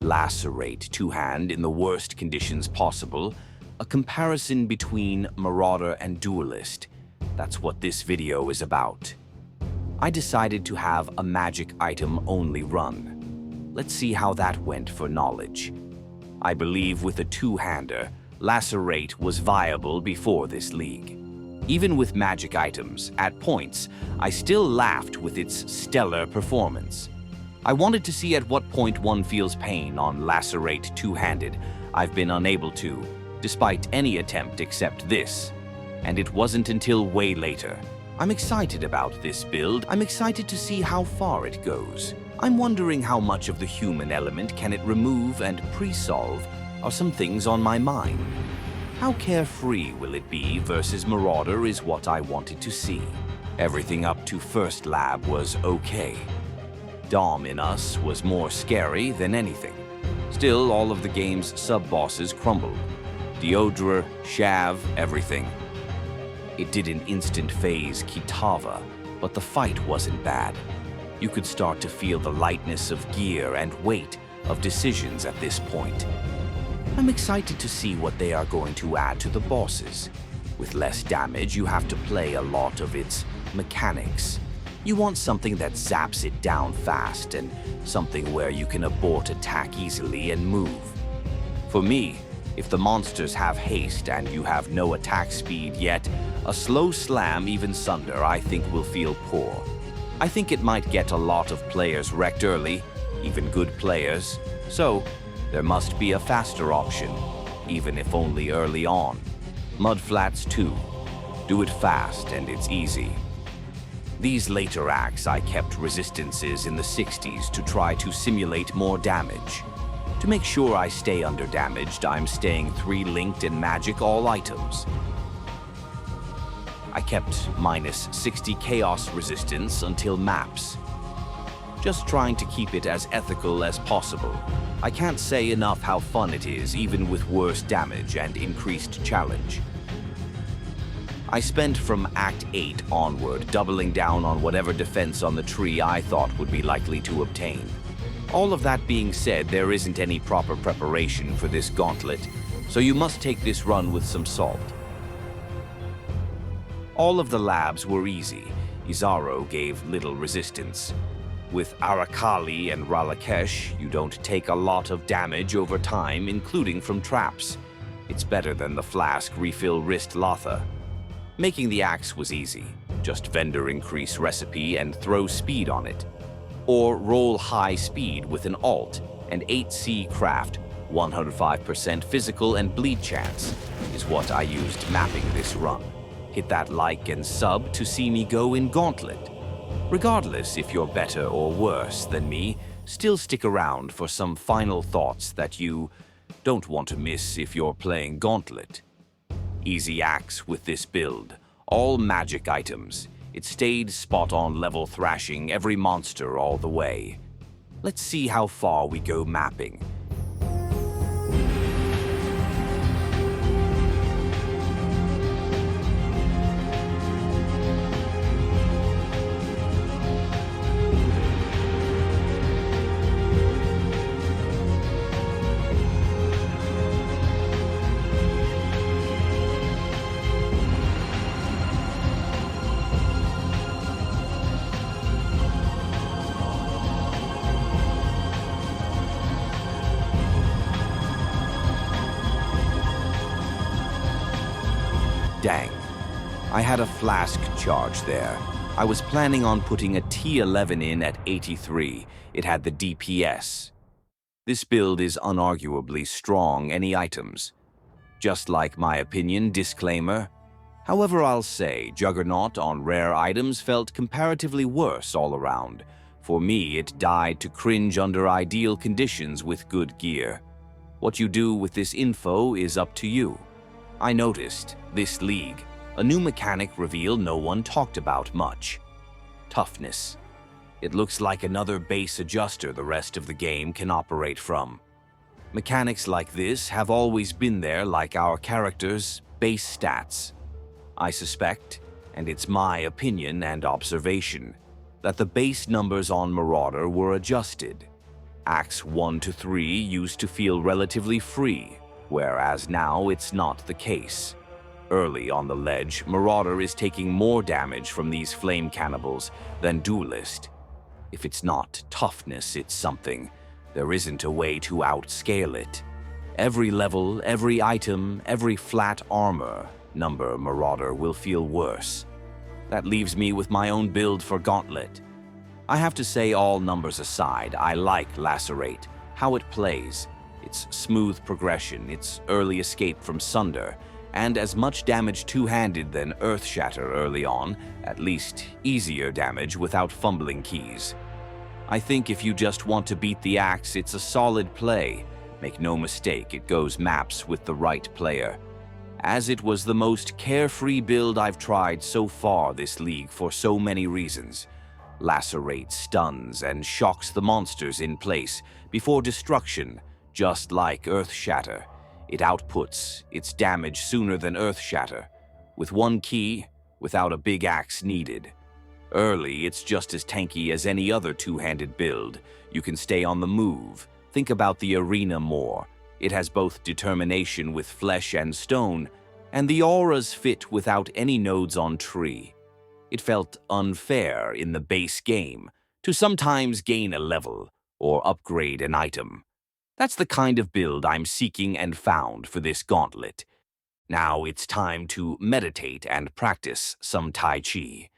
Lacerate two-hand in the worst conditions possible, a comparison between Marauder and Duelist. That's what this video is about. I decided to have a magic item only run. Let's see how that went for knowledge. I believe with a two-hander, Lacerate was viable before this league. Even with magic items, at points, I still laughed with its stellar performance. I wanted to see at what point one feels pain on Lacerate two-handed. I've been unable to, despite any attempt except this. And it wasn't until way later. I'm excited about this build. I'm excited to see how far it goes. I'm wondering how much of the human element can it remove and pre-solve are some things on my mind. How carefree will it be versus Marauder is what I wanted to see. Everything up to first lab was okay. Dom in us was more scary than anything. Still, all of the game's sub-bosses crumbled. Deodra, Shav, everything. It did an instant phase Kitava, but the fight wasn't bad. You could start to feel the lightness of gear and weight of decisions at this point. I'm excited to see what they are going to add to the bosses. With less damage, you have to play a lot of its mechanics. You want something that zaps it down fast and something where you can abort attack easily and move. For me, if the monsters have haste and you have no attack speed yet, a slow slam even sunder I think will feel poor. I think it might get a lot of players wrecked early, even good players, so there must be a faster option, even if only early on. Mudflats too. Do it fast and it's easy. These later acts I kept resistances in the 60s to try to simulate more damage. To make sure I stay underdamaged, I'm staying 3 linked in magic all items. I kept minus 60 chaos resistance until maps. Just trying to keep it as ethical as possible. I can't say enough how fun it is even with worse damage and increased challenge. I spent from Act 8 onward doubling down on whatever defense on the tree I thought would be likely to obtain. All of that being said, there isn't any proper preparation for this gauntlet, so you must take this run with some salt. All of the labs were easy. Izaro gave little resistance. With Arakali and Ralakesh, you don't take a lot of damage over time, including from traps. It's better than the flask refill wrist Latha. Making the axe was easy. Just vendor increase recipe and throw speed on it. Or roll high speed with an alt and 8C craft, 105% physical and bleed chance, is what I used mapping this run. Hit that like and sub to see me go in Gauntlet. Regardless if you're better or worse than me, still stick around for some final thoughts that you don't want to miss if you're playing Gauntlet. Easy axe with this build, all magic items. It stayed spot-on level thrashing every monster all the way. Let's see how far we go mapping. Dang, I had a flask charge there. I was planning on putting a T11 in at 83. It had the DPS. This build is unarguably strong any items. Just like my opinion disclaimer. However, I'll say Juggernaut on rare items felt comparatively worse all around. For me, it died to cringe under ideal conditions with good gear. What you do with this info is up to you. I noticed, this league, a new mechanic reveal no one talked about much. Toughness. It looks like another base adjuster the rest of the game can operate from. Mechanics like this have always been there like our characters' base stats. I suspect, and it's my opinion and observation, that the base numbers on Marauder were adjusted. Acts 1 to 3 used to feel relatively free, whereas now it's not the case. Early on the ledge, Marauder is taking more damage from these flame cannibals than Duelist. If it's not toughness, it's something. There isn't a way to outscale it. Every level, every item, every flat armor number Marauder will feel worse. That leaves me with my own build for Gauntlet. I have to say, all numbers aside, I like Lacerate, how it plays, its smooth progression, its early escape from Sunder, and as much damage two-handed than Earthshatter early on, at least easier damage without fumbling keys. I think if you just want to beat the axe, it's a solid play. Make no mistake, it goes maps with the right player. As it was the most carefree build I've tried so far this league for so many reasons. Lacerate stuns and shocks the monsters in place before destruction, just like Earthshatter. It outputs its damage sooner than Earthshatter, with one key, without a big axe needed. Early, it's just as tanky as any other two-handed build. You can stay on the move. Think about the arena more. It has both determination with flesh and stone, and the auras fit without any nodes on tree. It felt unfair in the base game to sometimes gain a level or upgrade an item. That's the kind of build I'm seeking and found for this gauntlet. Now it's time to meditate and practice some Tai Chi.